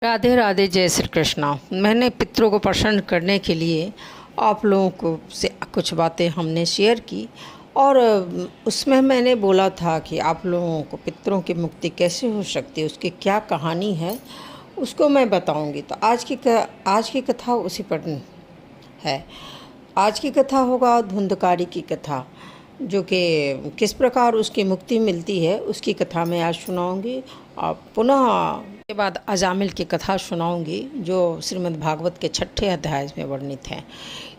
राधे राधे, जय श्री कृष्णा। मैंने पितरों को प्रसन्न करने के लिए आप लोगों को से कुछ बातें हमने शेयर की और उसमें मैंने बोला था कि आप लोगों को पितरों की मुक्ति कैसे हो सकती है, उसकी क्या कहानी है, उसको मैं बताऊंगी। तो आज की कथा उसी पर है। आज की कथा होगा धुंधकारी की कथा, जो कि किस प्रकार उसकी मुक्ति मिलती है उसकी कथा मैं आज सुनाऊंगी। और पुनः के बाद अजामिल की कथा सुनाऊंगी, जो श्रीमद् भागवत के 6ठे अध्याय में वर्णित है।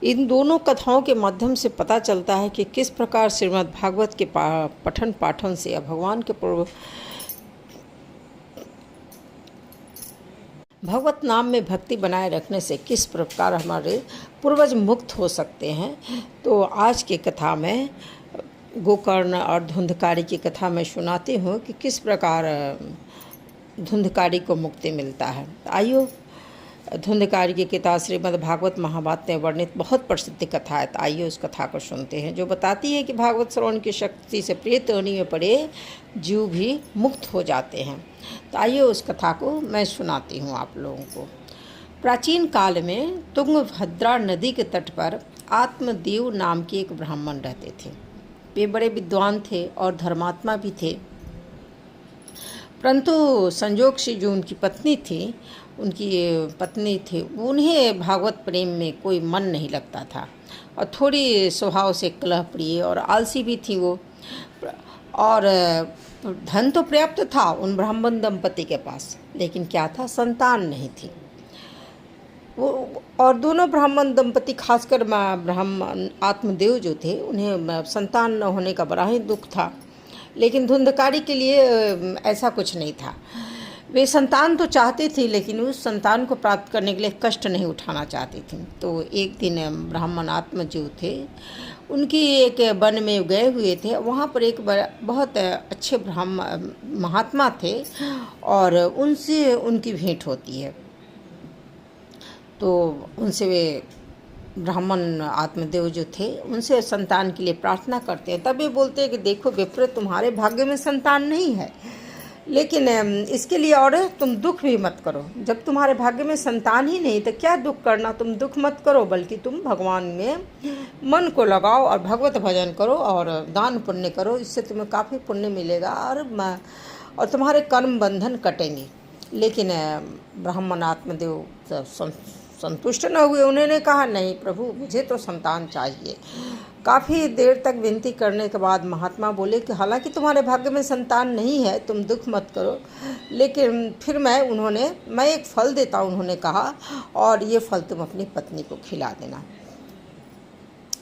इन दोनों कथाओं के माध्यम से पता चलता है कि किस प्रकार श्रीमद् भागवत के पठन पाठन से या भगवान के भगवत नाम में भक्ति बनाए रखने से किस प्रकार हमारे पूर्वज मुक्त हो सकते हैं। तो आज की कथा में गोकर्ण और धुंधकारी की कथा मैं सुनाती हूँ कि किस प्रकार धुंधकारी को मुक्ति मिलता है। आइयो, धुंधकारी की कथा श्रीमद् भागवत महाभारत में वर्णित बहुत प्रसिद्ध कथा है। तो आइए उस कथा को सुनते हैं, जो बताती है कि भागवत श्रवण की शक्ति से प्रेत योनि में पड़े जीव भी मुक्त हो जाते हैं। तो आइए उस कथा को मैं सुनाती हूँ आप लोगों को। प्राचीन काल में तुंगभद्रा नदी के तट पर आत्मदेव नाम के एक ब्राह्मण रहते थे। वे बड़े विद्वान थे और धर्मात्मा भी थे, परंतु संजोग से जो उनकी पत्नी थी उन्हें भागवत प्रेम में कोई मन नहीं लगता था और थोड़ी स्वभाव से कलह प्रिय और आलसी भी थी वो। और धन तो पर्याप्त था उन ब्राह्मण दंपति के पास, लेकिन क्या था, संतान नहीं थी वो। और दोनों ब्राह्मण दंपति, खासकर ब्राह्मण आत्मदेव जो थे, उन्हें संतान न होने का बड़ा ही दुख था। लेकिन धुंधकारी के लिए ऐसा कुछ नहीं था। वे संतान तो चाहती थी, लेकिन उस संतान को प्राप्त करने के लिए कष्ट नहीं उठाना चाहती थी। तो एक दिन ब्राह्मण आत्मजीव थे, उनकी एक वन में गए हुए थे। वहाँ पर एक बहुत अच्छे ब्राह्मण महात्मा थे और उनसे उनकी भेंट होती है। तो उनसे वे ब्राह्मण आत्मदेव जो थे उनसे संतान के लिए प्रार्थना करते हैं। तब वे बोलते हैं कि देखो विप्र, तुम्हारे भाग्य में संतान नहीं है, लेकिन इसके लिए और तुम दुख भी मत करो। जब तुम्हारे भाग्य में संतान ही नहीं तो क्या दुख करना, तुम दुख मत करो, बल्कि तुम भगवान में मन को लगाओ और भगवत भजन करो और दान पुण्य करो। इससे तुम्हें काफ़ी पुण्य मिलेगा और तुम्हारे कर्म बंधन कटेंगे। लेकिन ब्राह्मण आत्मदेव संतुष्ट न हुए। उन्होंने कहा, नहीं प्रभु, मुझे तो संतान चाहिए। काफ़ी देर तक विनती करने के बाद महात्मा बोले कि हालांकि तुम्हारे भाग्य में संतान नहीं है, तुम दुख मत करो, लेकिन फिर मैं एक फल देता हूँ, उन्होंने कहा, और ये फल तुम अपनी पत्नी को खिला देना।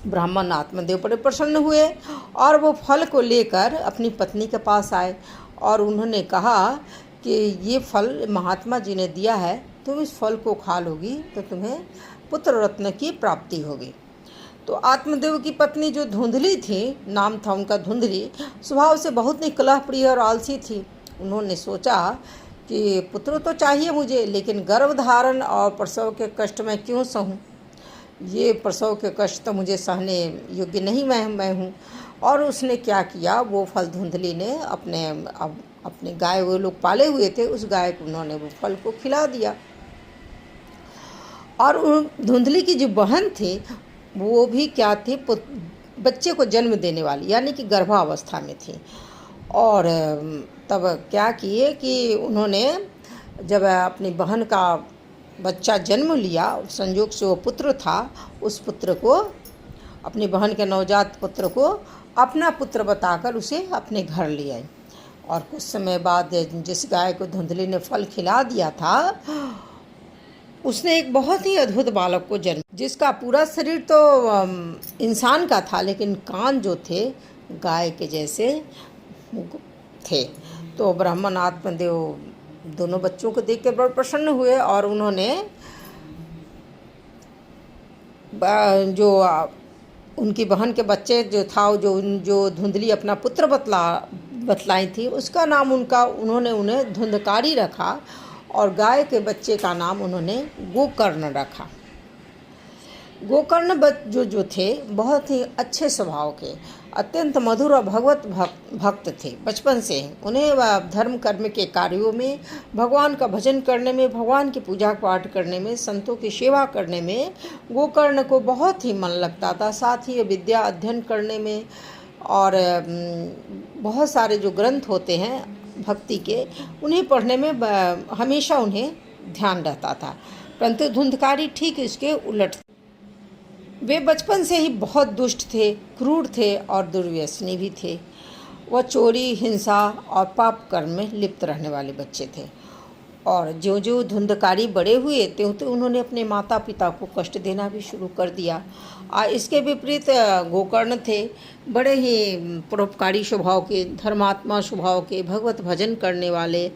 ब्राह्मण आत्मदेव बड़े प्रसन्न हुए और वो फल को लेकर अपनी पत्नी के पास आए और उन्होंने कहा कि ये फल महात्मा जी ने दिया है, तुम इस फल को खा लोगी तो तुम्हें पुत्र रत्न की प्राप्ति होगी। तो आत्मदेव की पत्नी जो धुंधली थी, नाम था उनका धुंधली, स्वभाव से बहुत ही कलह प्रिय और आलसी थी। उन्होंने सोचा कि पुत्र तो चाहिए मुझे, लेकिन गर्भधारण और प्रसव के कष्ट में क्यों सहूँ। ये प्रसव के कष्ट तो मुझे सहने योग्य नहीं मैं हूँ। और उसने क्या किया, वो फल धुंधली ने अपने गाय, वो लोग पाले हुए थे, उस गाय को उन्होंने वो फल को खिला दिया। और धुंधली की जो बहन थी वो भी क्या थी, बच्चे को जन्म देने वाली, यानी कि गर्भावस्था में थी। और तब क्या किए कि उन्होंने जब अपनी बहन का बच्चा जन्म लिया, संयोग से वो पुत्र था, उस पुत्र को, अपनी बहन के नवजात पुत्र को अपना पुत्र बताकर उसे अपने घर ले आई। और कुछ समय बाद जिस गाय को धुंधली ने फल खिला दिया था, उसने एक बहुत ही अद्भुत बालक को जन्म, जिसका पूरा शरीर तो इंसान का था, लेकिन कान जो थे गाय के जैसे थे। तो ब्राह्मण आत्मदेव दोनों बच्चों को देख कर बड़े प्रसन्न हुए और उन्होंने जो उनकी बहन के बच्चे जो था, जो धुंधली अपना पुत्र बतलाई थी, उसका नाम उन्होंने उन्हें धुंधकारी रखा और गाय के बच्चे का नाम उन्होंने गोकर्ण रखा। गोकर्ण जो थे बहुत ही अच्छे स्वभाव के, अत्यंत मधुर और भगवत भक्त थे बचपन से ही। उन्हें धर्म कर्म के कार्यों में, भगवान का भजन करने में, भगवान की पूजा पाठ करने में, संतों की सेवा करने में गोकर्ण को बहुत ही मन लगता था। साथ ही विद्या अध्ययन करने में और बहुत सारे जो ग्रंथ होते हैं भक्ति के, उन्हें पढ़ने में हमेशा उन्हें ध्यान रहता था। परंतु धुंधकारी ठीक इसके उलट, वे बचपन से ही बहुत दुष्ट थे, क्रूर थे और दुर्व्यसनी भी थे। वह चोरी, हिंसा और पाप कर्म में लिप्त रहने वाले बच्चे थे। और ज्यों ज्यों धुंधकारी बड़े हुए त्यों त्यों उन्होंने अपने माता पिता को कष्ट देना भी शुरू कर दिया। इसके विपरीत गोकर्ण थे बड़े ही परोपकारी स्वभाव के, धर्मात्मा स्वभाव के, भगवत भजन करने वाले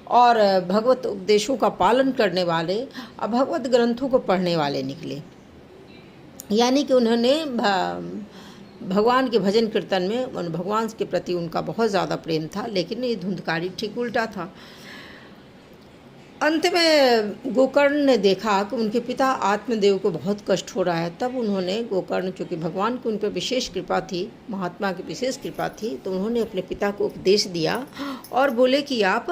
और भगवत उपदेशों का पालन करने वाले और भगवत ग्रंथों को पढ़ने वाले निकले। यानी कि उन्होंने भगवान के भजन कीर्तन में भगवान के प्रति उनका बहुत ज़्यादा प्रेम था। लेकिन ये धुंधकारी ठीक उल्टा था। अंत में गोकर्ण ने देखा कि उनके पिता आत्मदेव को बहुत कष्ट हो रहा है। तब उन्होंने, गोकर्ण चूँकि भगवान की उन पर विशेष कृपा थी, महात्मा की विशेष कृपा थी, तो उन्होंने अपने पिता को उपदेश दिया और बोले कि आप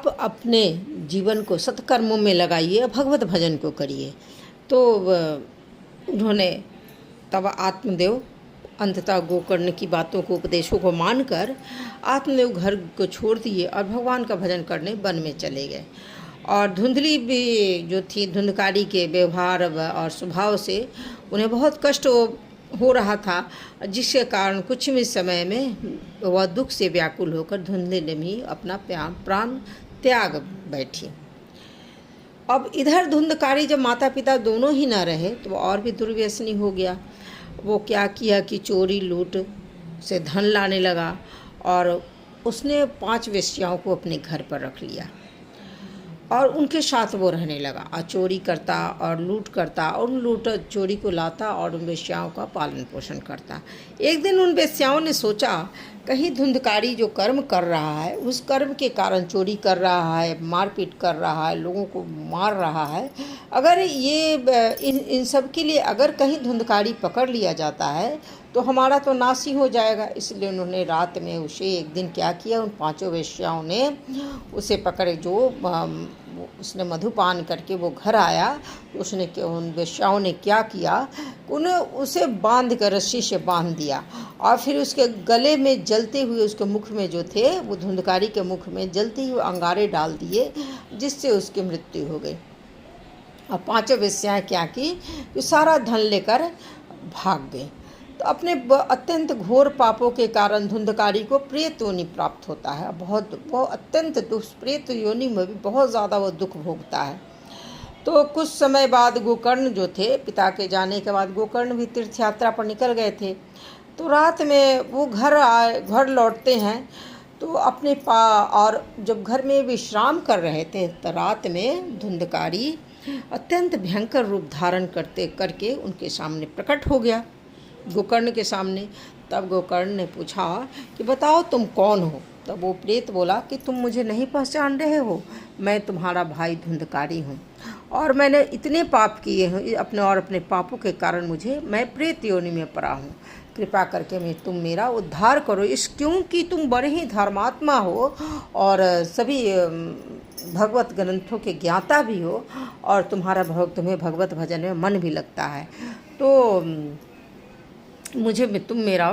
अपने जीवन को सत्कर्मों में लगाइए, भगवत भजन को करिए। तो उन्होंने तब आत्मदेव अंततः गोकर्ण की बातों को, उपदेशों को मानकर आत्मदेव घर को छोड़ दिए और भगवान का भजन करने वन में चले गए। और धुंधली भी जो थी, धुंधकारी के व्यवहार और स्वभाव से उन्हें बहुत कष्ट हो रहा था, जिसके कारण कुछ ही समय में वह दुख से व्याकुल होकर धुंधली ने भी अपना प्राण त्याग बैठी। अब इधर धुंधकारी जब माता पिता दोनों ही न रहे तो और भी दुर्व्यसनी हो गया। वो क्या किया कि चोरी लूट से धन लाने लगा और उसने 5 वेश्याओं को अपने घर पर रख लिया और उनके साथ वो रहने लगा और चोरी करता और लूट करता और उन लूट चोरी को लाता और उन वेश्याओं का पालन पोषण करता। एक दिन उन वेश्याओं ने सोचा कहीं धुंधकारी जो कर्म कर रहा है, उस कर्म के कारण चोरी कर रहा है, मारपीट कर रहा है, लोगों को मार रहा है, अगर ये इन सब के लिए अगर कहीं धुंधकारी पकड़ लिया जाता है तो हमारा तो नाश ही हो जाएगा। इसलिए उन्होंने रात में उसे एक दिन क्या किया, उन 5 वेश्याओं ने उसे पकड़े। जो उसने मधुपान करके वो घर आया तो उन वेश्याओं ने क्या किया, उसे बांध कर रस्सी से बांध दिया और फिर उसके गले में जलते हुए, उसके मुख में जो थे, वो धुंधकारी के मुख में जलते हुए अंगारे डाल दिए, जिससे उसकी मृत्यु हो गई। और 5 वेश्याएं क्या की, तो सारा धन लेकर भाग गई। तो अपने अत्यंत घोर पापों के कारण धुंधकारी को प्रेत योनि प्राप्त होता है। वो अत्यंत प्रेत योनि में भी बहुत ज़्यादा वो दुख भोगता है। तो कुछ समय बाद गोकर्ण जो थे, पिता के जाने के बाद गोकर्ण भी तीर्थ यात्रा पर निकल गए थे। तो रात में वो घर लौटते हैं तो और जब घर में विश्राम कर रहे थे तो रात में धुंधकारी अत्यंत भयंकर रूप धारण करके उनके सामने प्रकट हो गया, गोकर्ण के सामने। तब गोकर्ण ने पूछा कि बताओ तुम कौन हो। तब वो प्रेत बोला कि तुम मुझे नहीं पहचान रहे हो, मैं तुम्हारा भाई धुंधकारी हूँ और मैंने इतने पाप किए हैं अपने पापों के कारण मैं प्रेत योनि में पड़ा हूँ। कृपा करके तुम मेरा उद्धार करो, क्योंकि तुम बड़े ही धर्मात्मा हो और सभी भगवत ग्रंथों के ज्ञाता भी हो और तुम्हें भगवत भजन में मन भी लगता है। तो तुम मेरा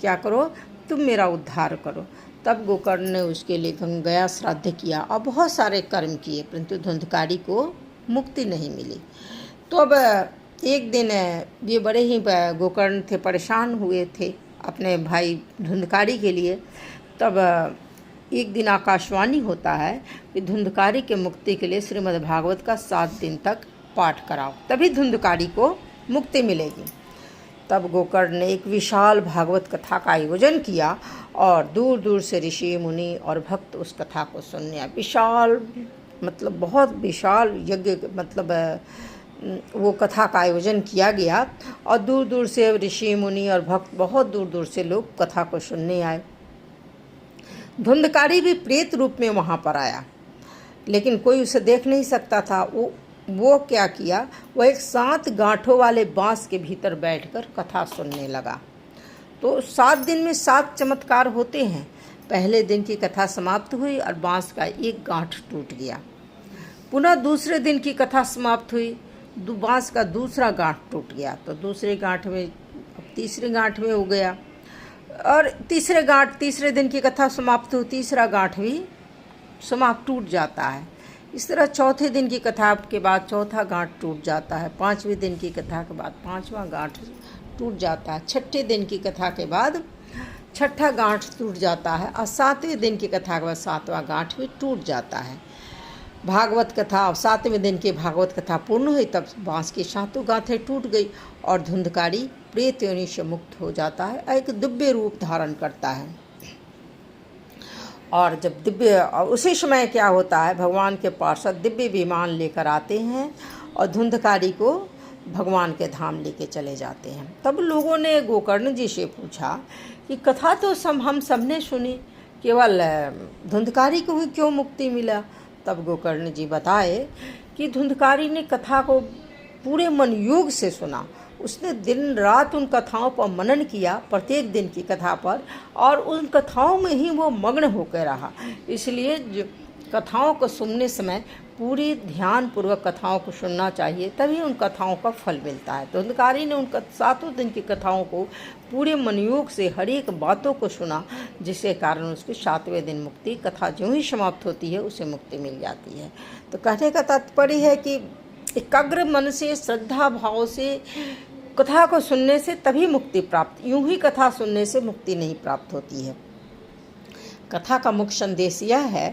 क्या करो, तुम मेरा उद्धार करो। तब गोकर्ण ने उसके लिए गया श्राद्ध किया और बहुत सारे कर्म किए, परंतु धुंधकारी को मुक्ति नहीं मिली। तो अब एक दिन ये बड़े ही गोकर्ण थे, परेशान हुए थे अपने भाई धुंधकारी के लिए। तब एक दिन आकाशवाणी होता है कि धुंधकारी के मुक्ति के लिए श्रीमद् भागवत का 7 दिन तक पाठ कराओ, तभी धुंधकारी को मुक्ति मिलेगी। तब गोकर्ण ने एक विशाल भागवत कथा का आयोजन किया और दूर दूर से ऋषि मुनि और भक्त उस कथा को सुनने आए। विशाल मतलब बहुत विशाल यज्ञ, मतलब वो कथा का आयोजन किया गया और दूर दूर से ऋषि मुनि और भक्त, बहुत दूर दूर से लोग कथा को सुनने आए। धुंधकारी भी प्रेत रूप में वहाँ पर आया, लेकिन कोई उसे देख नहीं सकता था। वो वो क्या किया, वो एक 7 गांठों वाले बांस के भीतर बैठकर कथा सुनने लगा। तो 7 दिन में 7 चमत्कार होते हैं। पहले दिन की कथा समाप्त हुई और बांस का एक गांठ टूट गया। पुनः दूसरे दिन की कथा समाप्त हुई, बांस का दूसरा गांठ टूट गया। तो दूसरे गांठ में, अब तीसरे गांठ में हो गया, और तीसरे दिन की कथा समाप्त हुई, तीसरा गांठ भी समाप्त टूट जाता है। इस तरह चौथे दिन की कथा के बाद चौथा गांठ टूट जाता है, 5वें दिन की कथा के बाद 5वां गांठ टूट जाता है, 6ठे दिन की कथा के बाद 6ठा गांठ टूट जाता है, और 7वें दिन की कथा के बाद 7वां गांठ भी टूट जाता है। भागवत कथा 7वें दिन की भागवत कथा पूर्ण हुई, तब बांस की 7 गांठें टूट गई और धुंधकारी प्रेत योनि से मुक्त हो जाता है, एक दिव्य रूप धारण करता है। और जब दिव्य, और उसी समय क्या होता है, भगवान के पार्षद दिव्य विमान लेकर आते हैं और धुंधकारी को भगवान के धाम लेके चले जाते हैं। तब लोगों ने गोकर्ण जी से पूछा कि कथा तो हम सबने सुनी, केवल धुंधकारी को ही क्यों मुक्ति मिला। तब गोकर्ण जी बताए कि धुंधकारी ने कथा को पूरे मन योग से सुना, उसने दिन रात उन कथाओं पर मनन किया, प्रत्येक दिन की कथा पर, और उन कथाओं में ही वो मग्न होकर रहा। इसलिए कथाओं को सुनने समय पूरी ध्यानपूर्वक कथाओं को सुनना चाहिए, तभी उन कथाओं का फल मिलता है। तो धुंधकारी ने उन 7 दिन की कथाओं को पूरे मनयोग से हर एक बातों को सुना, जिसके कारण उसकी 7वें दिन मुक्ति, कथा जो ही समाप्त होती है उसे मुक्ति मिल जाती है। तो कहने का तात्पर्य है कि एकाग्र मन से, श्रद्धा भाव से कथा को सुनने से तभी मुक्ति प्राप्त, यूं ही कथा सुनने से मुक्ति नहीं प्राप्त होती है। कथा का मुख्य संदेश यह है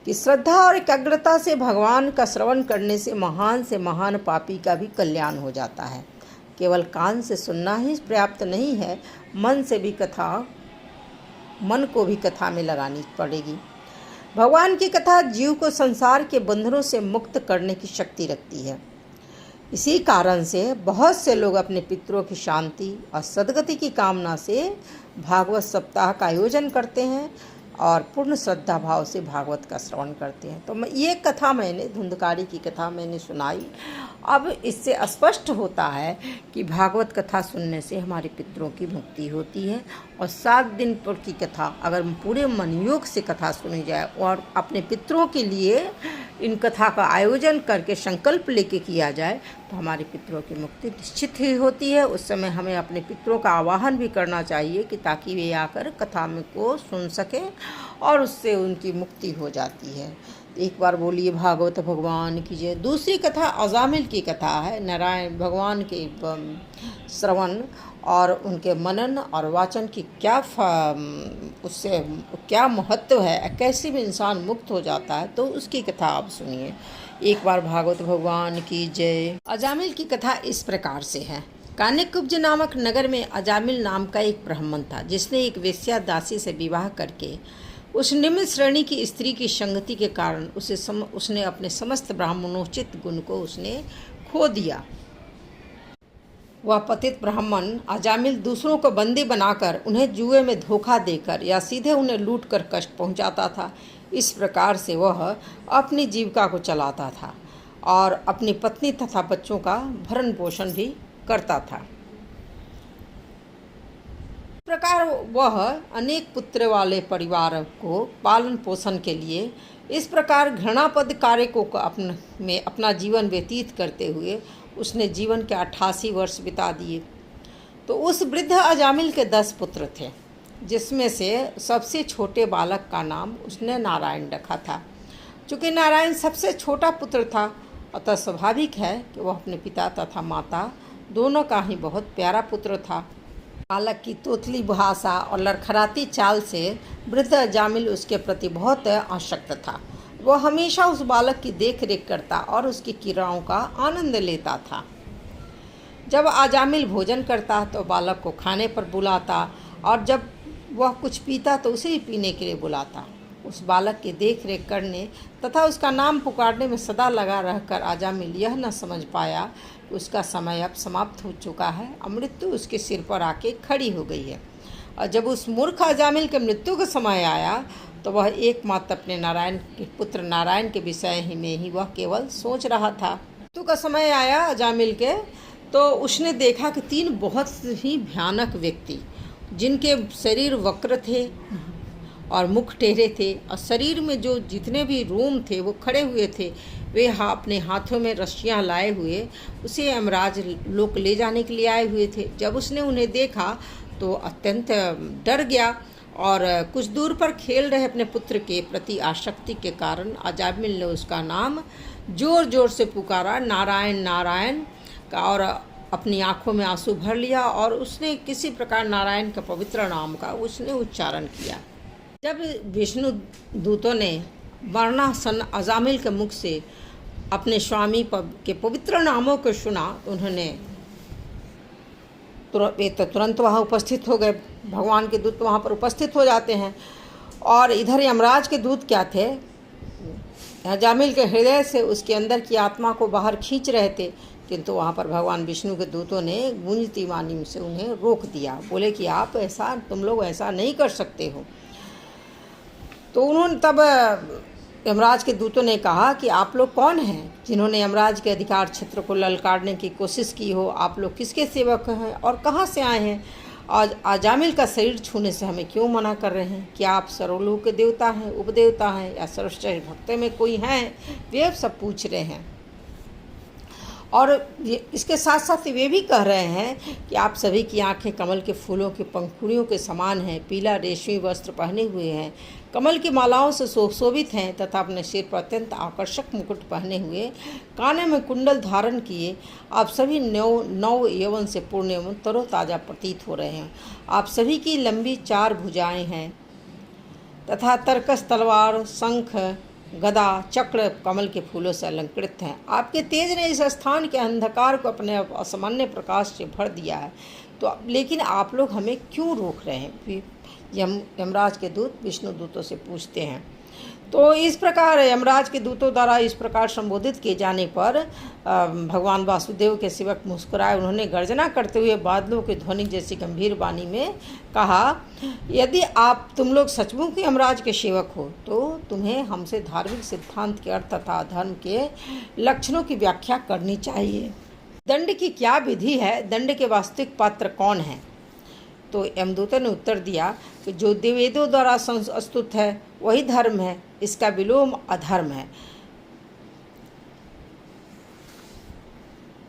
कि श्रद्धा और एकाग्रता से भगवान का श्रवण करने से महान पापी का भी कल्याण हो जाता है। केवल कान से सुनना ही पर्याप्त नहीं है, मन को भी कथा में लगानी पड़ेगी। भगवान की कथा जीव को संसार के बंधनों से मुक्त करने की शक्ति रखती है। इसी कारण से बहुत से लोग अपने पितरों की शांति और सद्गति की कामना से भागवत सप्ताह का आयोजन करते हैं और पूर्ण श्रद्धा भाव से भागवत का श्रवण करते हैं। तो ये कथा मैंने, धुंधकारी की कथा मैंने सुनाई। अब इससे स्पष्ट होता है कि भागवत कथा सुनने से हमारे पितरों की मुक्ति होती है, और 7 दिन पर की कथा अगर पूरे मनयोग से कथा सुनी जाए और अपने पितरों के लिए इन कथा का आयोजन करके संकल्प लेके किया जाए, तो हमारे पितरों की मुक्ति निश्चित ही होती है। उस समय हमें अपने पितरों का आवाहन भी करना चाहिए कि ताकि वे आकर कथा में को सुन सकें और उससे उनकी मुक्ति हो जाती है। एक बार बोलिए भागवत भगवान की जय। दूसरी कथा अजामिल की कथा है। नारायण भगवान के श्रवण और उनके मनन और वाचन की उससे क्या महत्व है, कैसे भी इंसान मुक्त हो जाता है, तो उसकी कथा आप सुनिए। एक बार भागवत भगवान की जय। अजामिल की कथा इस प्रकार से है। कान्यकुब्ज नामक नगर में अजामिल नाम का एक ब्राह्मण था, जिसने एक वेश्या दासी से विवाह करके उस निम्न श्रेणी की स्त्री की संगति के कारण उसने अपने समस्त ब्राह्मणोचित गुण को उसने खो दिया। वह पतित ब्राह्मण अजामिल दूसरों को बंदी बनाकर उन्हें जुए में धोखा देकर या सीधे उन्हें लूटकर कष्ट पहुंचाता था। इस प्रकार से वह अपनी जीविका को चलाता था और अपनी पत्नी तथा बच्चों का भरण पोषण भी करता था। इस प्रकार वह अनेक पुत्र वाले परिवार को पालन पोषण के लिए इस प्रकार घृणापद कार्य को अपना जीवन व्यतीत करते हुए उसने जीवन के 88 वर्ष बिता दिए। तो उस वृद्ध अजामिल के 10 पुत्र थे, जिसमें से सबसे छोटे बालक का नाम उसने नारायण रखा था। चूँकि नारायण सबसे छोटा पुत्र था, अतः स्वाभाविक है कि वह अपने पिता तथा माता दोनों का ही बहुत प्यारा पुत्र था। बालक की तोतली भाषा और लड़खड़ाती चाल से वृद्ध अजामिल उसके प्रति बहुत आसक्त था। वह हमेशा उस बालक की देख रेख करता और उसकी क्रियाओं का आनंद लेता था। जब अजामिल भोजन करता तो बालक को खाने पर बुलाता, और जब वह कुछ पीता तो उसे ही पीने के लिए बुलाता। उस बालक की देख रेख करने तथा उसका नाम पुकारने में सदा लगा रहकर अजामिल यह न समझ पाया कि उसका समय अब समाप्त हो चुका है और मृत्यु उसके सिर पर आके खड़ी हो गई है। और जब उस मूर्ख अजामिल के मृत्यु का समय आया तो वह एकमात्र अपने पुत्र नारायण के विषय में ही वह केवल सोच रहा था। मृत्यु का समय आया अजामिल के, तो उसने देखा कि 3 बहुत ही भयानक व्यक्ति, जिनके शरीर वक्र थे और मुख टेढ़े थे, और शरीर में जो जितने भी रोम थे वो खड़े हुए थे, वे अपने हाथों में रस्सियाँ लाए हुए उसे यमराज लोक ले जाने के लिए आए हुए थे। जब उसने उन्हें देखा तो अत्यंत डर गया, और कुछ दूर पर खेल रहे अपने पुत्र के प्रति आसक्ति के कारण अजामिल ने उसका नाम जोर जोर से पुकारा, नारायण नारायण का, और अपनी आंखों में आंसू भर लिया, और उसने किसी प्रकार नारायण का पवित्र नाम का उसने उच्चारण किया। जब विष्णु दूतों ने मरणासन अजामिल के मुख से अपने स्वामी के पवित्र नामों को सुना, तो उन्होंने तुरंत वहाँ उपस्थित हो गए। भगवान के दूत वहाँ पर उपस्थित हो जाते हैं, और इधर यमराज के दूत क्या थे, अजामिल के हृदय से उसके अंदर की आत्मा को बाहर खींच रहे थे, किंतु वहाँ पर भगवान विष्णु के दूतों ने गूंजती वाणी से उन्हें रोक दिया। बोले कि आप ऐसा, तुम लोग ऐसा नहीं कर सकते हो। तो उन्होंने तब यमराज के दूतों ने कहा कि आप लोग कौन हैं जिन्होंने यमराज के अधिकार क्षेत्र को ललकारने की कोशिश की हो? आप लोग किसके सेवक हैं और कहाँ से आए हैं? और अजामिल का शरीर छूने से हमें क्यों मना कर रहे हैं? क्या आप सर्वलोक के देवता हैं, उपदेवता हैं, या सर्वश्रेष्ठ भक्तों में कोई हैं? वे सब पूछ रहे हैं। और इसके साथ साथ वे भी कह रहे हैं कि आप सभी की आंखें कमल के फूलों की पंखुड़ियों के समान हैं, पीला रेशमी वस्त्र पहने हुए हैं, कमल की मालाओं से सुशोभित हैं, तथा अपने सिर पर अत्यंत आकर्षक मुकुट पहने हुए, काने में कुंडल धारण किए, आप सभी नव यौवन से पूर्ण एवं तरोताज़ा प्रतीत हो रहे हैं। आप सभी की लंबी 4 भुजाएं हैं, तथा तरकस, तलवार, शंख, गदा, चक्र कमल के फूलों से अलंकृत हैं। आपके तेज ने इस स्थान के अंधकार को अपने असामान्य प्रकाश से भर दिया है, तो लेकिन आप लोग हमें क्यों रोक रहे हैं? यमराज के दूत विष्णु दूतों से पूछते हैं। तो इस प्रकार यमराज के दूतों द्वारा इस प्रकार संबोधित किए जाने पर भगवान वासुदेव के सेवक मुस्कुराए। उन्होंने गर्जना करते हुए बादलों की ध्वनि जैसी गंभीर वाणी में कहा, यदि आप तुम लोग सचमुच यमराज के सेवक हो, तो तुम्हें हमसे धार्मिक सिद्धांत के अर्थ तथा धर्म के लक्षणों की व्याख्या करनी चाहिए। दंड की क्या विधि है? दंड के वास्तविक पात्र कौन है? तो यमदूतों ने उत्तर दिया कि जो वेदों द्वारा संस्तुत है वही धर्म है, इसका विलोम अधर्म है।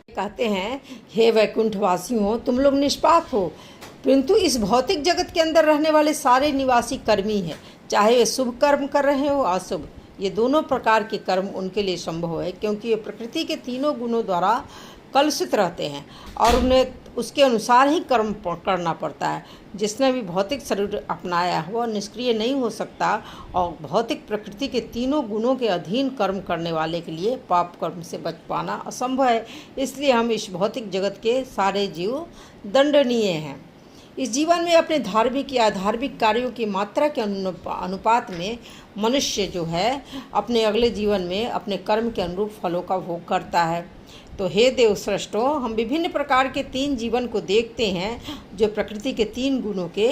कहते हैं, हे वैकुंठवासियों, तुम लोग निष्पाप हो, परंतु इस भौतिक जगत के अंदर रहने वाले सारे निवासी कर्मी हैं, चाहे वे शुभ कर्म कर रहे हो अशुभ। ये दोनों प्रकार के कर्म उनके लिए संभव है, क्योंकि ये प्रकृति के तीनों गुणों द्वारा कलुषित रहते हैं और उन्हें उसके अनुसार ही कर्म करना पड़ता है। जिसने भी भौतिक शरीर अपनाया वह निष्क्रिय नहीं हो सकता, और भौतिक प्रकृति के तीनों गुणों के अधीन कर्म करने वाले के लिए पाप कर्म से बच पाना असंभव है। इसलिए हम इस भौतिक जगत के सारे जीव दंडनीय हैं। इस जीवन में अपने धार्मिक या अधार्मिक कार्यों की मात्रा के अनुपात में मनुष्य जो है अपने अगले जीवन में अपने कर्म के अनुरूप फलों का भोग करता है। तो हे देव श्रेष्ठों, हम विभिन्न प्रकार के 3 जीवन को देखते हैं जो प्रकृति के 3 गुणों के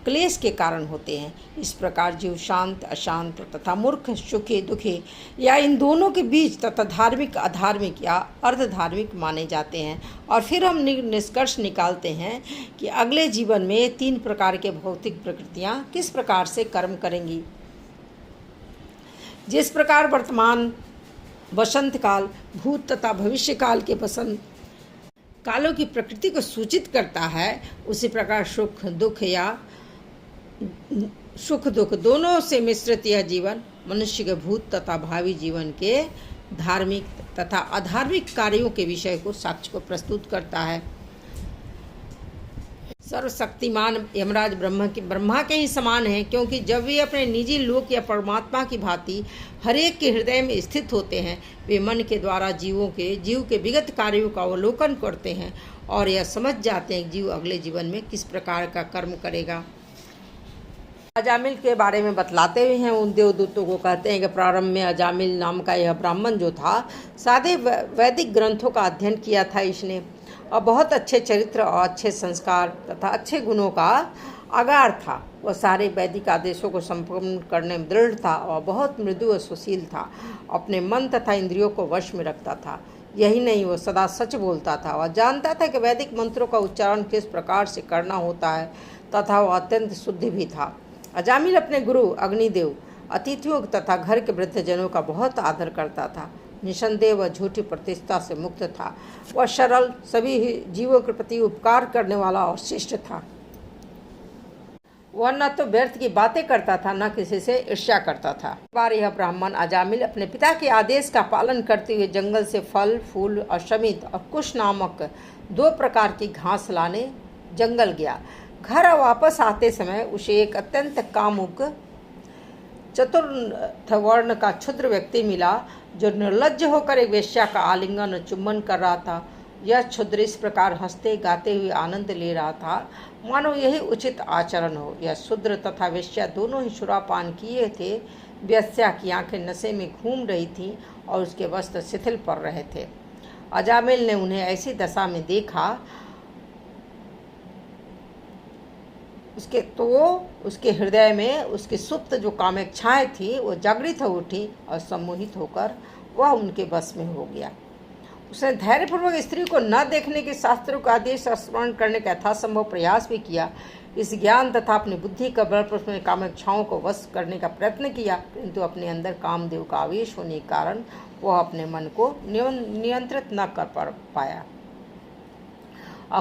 क्लेश के कारण होते हैं। इस प्रकार जीव शांत, अशांत तथा मूर्ख, सुखी, दुखी या इन दोनों के बीच तथा धार्मिक, अधार्मिक या अर्धधार्मिक माने जाते हैं। और फिर हम निष्कर्ष निकालते हैं कि अगले जीवन में 3 प्रकार के भौतिक प्रकृतियाँ किस प्रकार से कर्म करेंगी। जिस प्रकार वर्तमान वसंत काल भूत तथा भविष्य काल के वसंत कालों की प्रकृति को सूचित करता है, उसी प्रकार सुख दुख दोनों से मिश्रित यह जीवन मनुष्य के भूत तथा भावी जीवन के धार्मिक तथा अधार्मिक कार्यों के विषय को साक्ष्य को प्रस्तुत करता है। सर्वशक्तिमान यमराज ब्रह्मा के ही समान हैं, क्योंकि जब वे अपने निजी लोक या परमात्मा की भांति हरेक के हृदय में स्थित होते हैं, वे मन के द्वारा जीव के विगत कार्यों का अवलोकन करते हैं और यह समझ जाते हैं कि जीव अगले जीवन में किस प्रकार का कर्म करेगा। अजामिल के बारे में बतलाते हुए हैं, उन देवदूतों को कहते हैं कि प्रारंभ में अजामिल नाम का यह ब्राह्मण जो था, सादे वैदिक ग्रंथों का अध्ययन किया था इसने, और बहुत अच्छे चरित्र और अच्छे संस्कार तथा अच्छे गुणों का आगार था। वह सारे वैदिक आदेशों को संपूर्ण करने में दृढ़ था और बहुत मृदु और सुशील था। अपने मन तथा इंद्रियों को वश में रखता था। यही नहीं, वो सदा सच बोलता था। वह जानता था कि वैदिक मंत्रों का उच्चारण किस प्रकार से करना होता है तथा वह अत्यंत शुद्ध भी था। अजामिल अपने गुरु अग्निदेव, अतिथियों तथा घर के वृद्धजनों का बहुत आदर करता था। निसंदेह वह झूठी प्रतिष्ठा से मुक्त था। वह सरल, सभी जीवों के प्रति उपकार करने वाला और शिष्ट था। वह न तो व्यर्थ की बातें करता था, न किसी से ईर्ष्या करता था। एक बार यह ब्राह्मण अजामिल अपने पिता के आदेश का पालन करते हुए जंगल से फल, फूल और शमित और कुश नामक 2 प्रकार की घास लाने जंगल गया। घर वापस आते समय उसे एक अत्यंत कामुक चतुर्थ वर्ण का क्षुद्र व्यक्ति मिला, जो निर्लज्ज होकर एक वेश्या का आलिंगन और चुम्बन कर रहा था। यह क्षुद्र इस प्रकार हंसते गाते हुए आनंद ले रहा था मानो यही उचित आचरण हो। यह शूद्र तथा वेश्या दोनों ही सुरापान किए थे। वेश्या की आंखें नशे में घूम रही थीं और उसके वस्त्र शिथिल पड़ रहे थे। अजामिल ने उन्हें ऐसी दशा में देखा उसके हृदय में उसकी सुप्त जो कामेच्छाएं थी वो जागृत हो उठी और सम्मोहित होकर वह उनके बस में हो गया। उसने धैर्यपूर्वक स्त्री को न देखने के शास्त्रों का आदेश स्मरण करने का यथासंभव प्रयास भी किया। इस ज्ञान तथा अपनी बुद्धि का बल पर उसने कामेच्छाओं को वश करने का प्रयत्न किया, किंतु अपने अंदर कामदेव का आवेश होने के कारण वह अपने मन को नियंत्रित न कर पाया।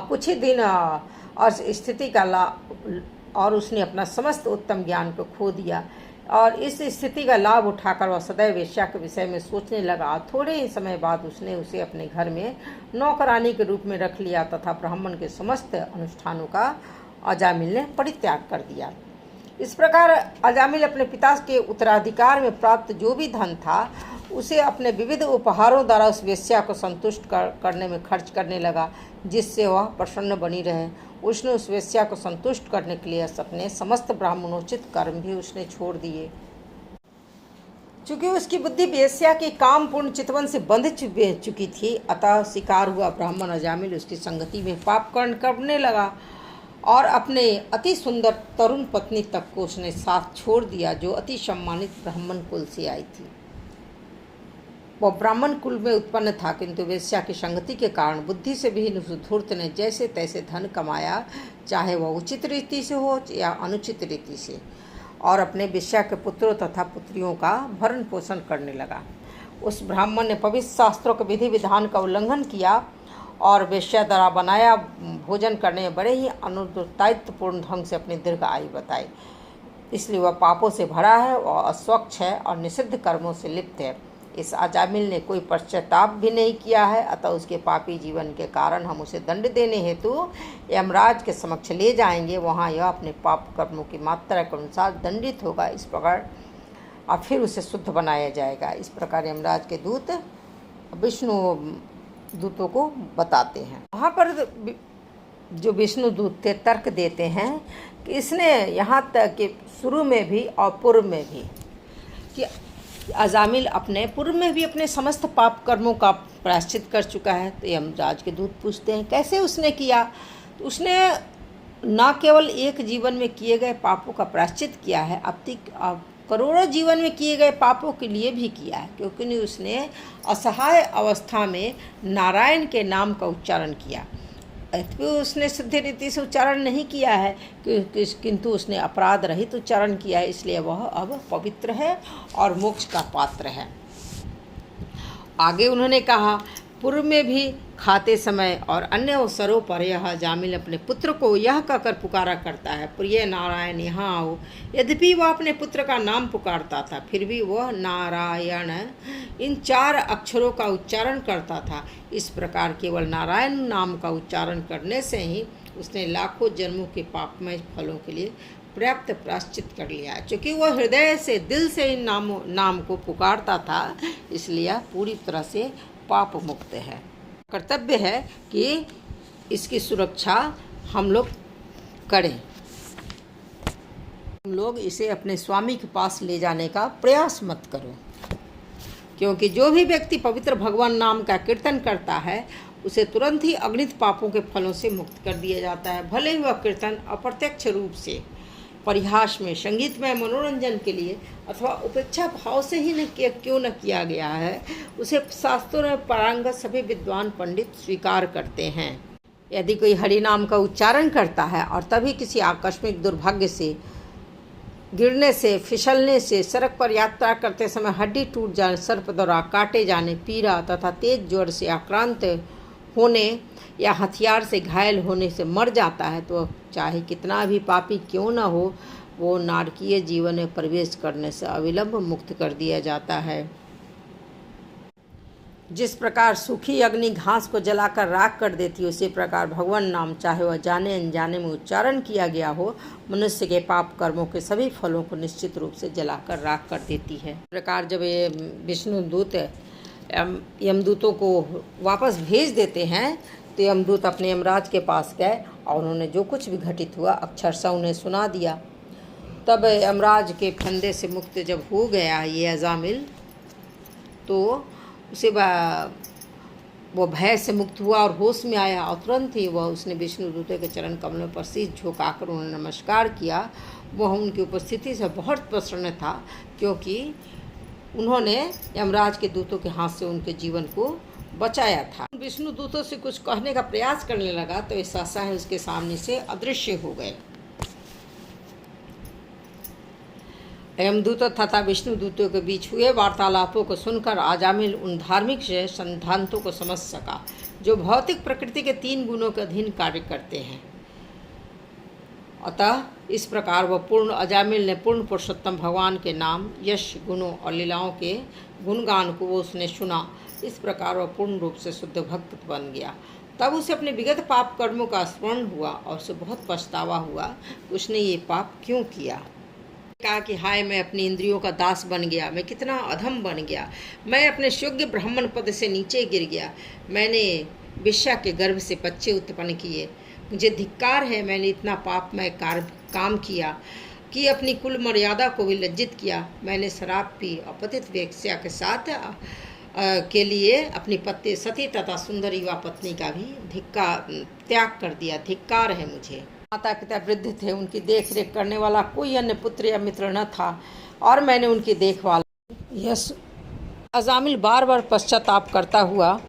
कुछ ही दिन और स्थिति का और उसने अपना समस्त उत्तम ज्ञान को खो दिया और इस स्थिति का लाभ उठाकर वह सदैव वेश्या के विषय में सोचने लगा। थोड़े ही समय बाद उसने उसे अपने घर में नौकरानी के रूप में रख लिया तथा ब्राह्मण के समस्त अनुष्ठानों का अजामिल ने परित्याग कर दिया। इस प्रकार अजामिल अपने पिता के उत्तराधिकार में प्राप्त जो भी धन था उसे अपने विविध उपहारों द्वारा उस वेश्या को संतुष्ट करने में खर्च करने लगा, जिससे वह प्रसन्न बनी रहे। उसने उस वेश्या को संतुष्ट करने के लिए अपने समस्त ब्राह्मणोचित कर्म भी उसने छोड़ दिए। चूँकि उसकी बुद्धि वेश्या के कामपूर्ण चितवन से बंध चुकी थी, अतः शिकार हुआ ब्राह्मण अजामिल उसकी संगति में पाप कर्ण करने लगा और अपने अति सुंदर तरुण पत्नी तक को उसने साथ छोड़ दिया, जो अति सम्मानित ब्राह्मण कुल से आई थी। वह ब्राह्मण कुल में उत्पन्न था, किंतु वेश्या की संगति के कारण बुद्धि से भी धूर्त ने जैसे तैसे धन कमाया, चाहे वह उचित रीति से हो या अनुचित रीति से, और अपने वेश्या के पुत्रों तथा पुत्रियों का भरण पोषण करने लगा। उस ब्राह्मण ने पवित्र शास्त्रों के विधि विधान का उल्लंघन किया और वेश्या द्वारा बनाया भोजन करने में बड़े ही अनुदायित्वपूर्ण ढंग से अपनी दीर्घ आयु बताई। इसलिए वह पापों से भरा है और अस्वच्छ है और निषिद्ध कर्मों से लिप्त है। इस अजामिल ने कोई पश्चाताप भी नहीं किया है, अतः उसके पापी जीवन के कारण हम उसे दंड देने हेतु यमराज के समक्ष ले जाएंगे। वहाँ यह अपने पाप कर्मों की मात्रा के अनुसार दंडित होगा। इस प्रकार और फिर उसे शुद्ध बनाया जाएगा। इस प्रकार यमराज के दूत विष्णु दूतों को बताते हैं। वहाँ पर जो विष्णु दूत थे तर्क देते हैं कि इसने यहाँ तक कि शुरू में भी और पूर्व में भी कि अजामिल अपने पूर्व में भी अपने समस्त पाप कर्मों का प्रायश्चित कर चुका है। तो यमराज के दूत पूछते हैं कैसे उसने किया। तो उसने न केवल एक जीवन में किए गए पापों का प्रायश्चित किया है, अब करोड़ों जीवन में किए गए पापों के लिए भी किया है, क्योंकि उसने असहाय अवस्था में नारायण के नाम का उच्चारण किया। यद्यपि उसने सिद्ध रीति से उच्चारण नहीं किया है, किंतु उसने अपराध रहित उच्चारण किया है, इसलिए वह अब पवित्र है और मोक्ष का पात्र है। आगे उन्होंने कहा, पूर्व में भी खाते समय और अन्य अवसरों पर यह अजामिल अपने पुत्र को यह कहकर पुकारा करता है, प्रिय नारायण यहाँ आओ। यद्यपि वह अपने पुत्र का नाम पुकारता था, फिर भी वह नारायण इन 4 अक्षरों का उच्चारण करता था। इस प्रकार केवल नारायण नाम का उच्चारण करने से ही उसने लाखों जन्मों के पापमय फलों के लिए पर्याप्त प्रायश्चित कर लिया। चूँकि वह हृदय से दिल से इन नाम को पुकारता था, इसलिए पूरी तरह से पाप मुक्त है। कर्तव्य है कि इसकी सुरक्षा हम लोग करें। तुम लोग इसे अपने स्वामी के पास ले जाने का प्रयास मत करो, क्योंकि जो भी व्यक्ति पवित्र भगवान नाम का कीर्तन करता है उसे तुरंत ही अगणित पापों के फलों से मुक्त कर दिया जाता है। भले ही वह कीर्तन अप्रत्यक्ष रूप से परिहास में, संगीतमय मनोरंजन के लिए अथवा उपेक्षा भाव से ही क्यों न किया गया है, उसे शास्त्रों में पारंगत सभी विद्वान पंडित स्वीकार करते हैं। यदि कोई हरिनाम का उच्चारण करता है और तभी किसी आकस्मिक दुर्भाग्य से, गिरने से, फिसलने से, सड़क पर यात्रा करते समय हड्डी टूट जाने, सर्प द्वारा काटे जाने, पीड़ा तथा तेज ज्वर से आक्रांत होने या हथियार से घायल होने से मर जाता है, तो चाहे कितना भी पापी क्यों न हो, वो नारकीय जीवन में प्रवेश करने से अविलंब मुक्त कर दिया जाता है। जिस प्रकार सूखी अग्नि घास को जलाकर राख कर देती है, उसी प्रकार भगवान नाम, चाहे वह जाने अनजाने में उच्चारण किया गया हो, मनुष्य के पाप कर्मों के सभी फलों को निश्चित रूप से जलाकर राख कर देती है। इस प्रकार जब ये विष्णु दूत यमदूतों को वापस भेज देते हैं, तो यमदूत अपने यमराज के पास गए और उन्होंने जो कुछ भी घटित हुआ अक्षरशः उन्हें सुना दिया। तब यमराज के फंदे से मुक्त जब हो गया ये अजामिल, तो उसे वो भय से मुक्त हुआ और होश में आया, और तुरंत ही वह उसने विष्णुदूतों के चरण कमलों पर शीश झुकाकर उन्हें नमस्कार किया। वह उनकी उपस्थिति से बहुत प्रसन्न था, क्योंकि उन्होंने यमराज के दूतों के हाथ से उनके जीवन को बचाया था। विष्णु दूतों से कुछ कहने का प्रयास करने लगा तो इस सहसा उसके सामने से अदृश्य हो गए। यमदूतों तथा विष्णु दूतों के बीच हुए वार्तालापों को सुनकर अजामिल उन धार्मिक सिद्धांतों को समझ सका जो भौतिक प्रकृति के 3 गुणों के अधीन कार्य करते हैं। अतः इस प्रकार वह पूर्ण अजामिल ने पूर्ण पुरुषोत्तम भगवान के नाम, यश, गुणों और लीलाओं के गुणगान को वो उसने सुना। इस प्रकार वह पूर्ण रूप से शुद्ध भक्त बन गया। तब उसे अपने विगत पाप कर्मों का स्मरण हुआ और उसे बहुत पछतावा हुआ उसने ये पाप क्यों किया। कहा कि हाय, मैं अपनी इंद्रियों का दास बन गया, मैं कितना अधम बन गया, मैं अपने योग्य ब्राह्मण पद से नीचे गिर गया, मैंने वेश्या के गर्भ से बच्चे उत्पन्न किए, मुझे धिक्कार है, मैंने इतना पापमय काम किया कि अपनी कुल मर्यादा को भी लज्जित किया, मैंने शराब पी और पतित वेश्या के साथ के लिए अपनी पत्नी सती तथा सुंदर युवा पत्नी का भी त्याग कर दिया, धिक्कार है मुझे। माता पिता वृद्ध थे, उनकी देख रेख करने वाला कोई अन्य पुत्र या मित्र न था और मैंने उनकी देखभाल। यस अजामिल बार बार पश्चाताप करता हुआ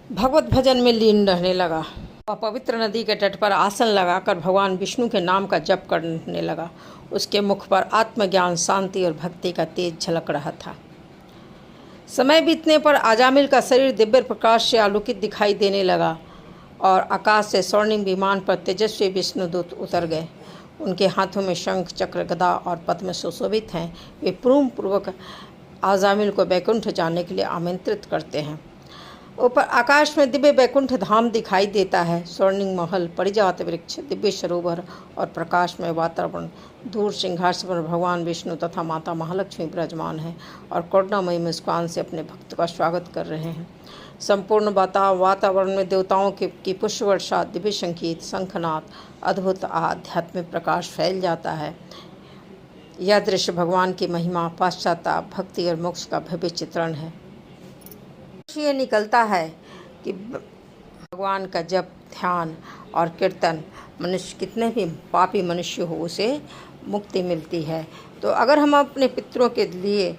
भगवत भजन में लीन रहने लगा। वह पवित्र नदी के तट पर आसन लगाकर भगवान विष्णु के नाम का जप करने लगा। उसके मुख पर आत्मज्ञान, शांति और भक्ति का तेज झलक रहा था। समय बीतने पर अजामिल का शरीर दिव्य प्रकाश से आलोकित दिखाई देने लगा और आकाश से स्वर्णिम विमान पर तेजस्वी विष्णुदूत उतर गए। उनके हाथों में शंख, चक्र, गदा और पद्म सुशोभित हैं। वे प्रेम पूर्वक अजामिल को वैकुंठ जाने के लिए आमंत्रित करते हैं। ऊपर आकाश में दिव्य वैकुंठ धाम दिखाई देता है। स्वर्णिम महल, परिजात वृक्ष, दिव्य सरोवर और प्रकाशमय वातावरण। दूर सिंहासन पर भगवान विष्णु तथा माता महालक्ष्मी विराजमान है और करुणामयी मुस्कान से अपने भक्त का स्वागत कर रहे हैं। संपूर्ण वातावरण में देवताओं की पुष्प वर्षा, दिव्य संगीत, शंखनाद, अद्भुत आध्यात्मिक प्रकाश फैल जाता है। यह दृश्य भगवान की महिमा, पाश्चात्ताप, भक्ति और मोक्ष का भव्य चित्रण है। ये निकलता है कि भगवान का जप, ध्यान और कीर्तन मनुष्य कितने भी पापी मनुष्य हो उसे मुक्ति मिलती है। तो अगर हम अपने पितरों के लिए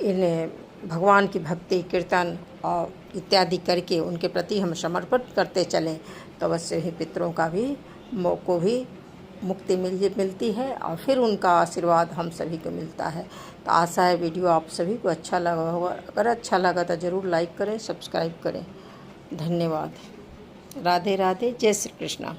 इन भगवान की भक्ति, कीर्तन और इत्यादि करके उनके प्रति हम समर्पित करते चलें तो अवश्य ही पितरों का भी को भी मुक्ति मिलती है और फिर उनका आशीर्वाद हम सभी को मिलता है। तो आशा है वीडियो आप सभी को अच्छा लगा होगा। अगर अच्छा लगा तो ज़रूर लाइक करें, सब्सक्राइब करें। धन्यवाद। राधे राधे। जय श्री कृष्णा।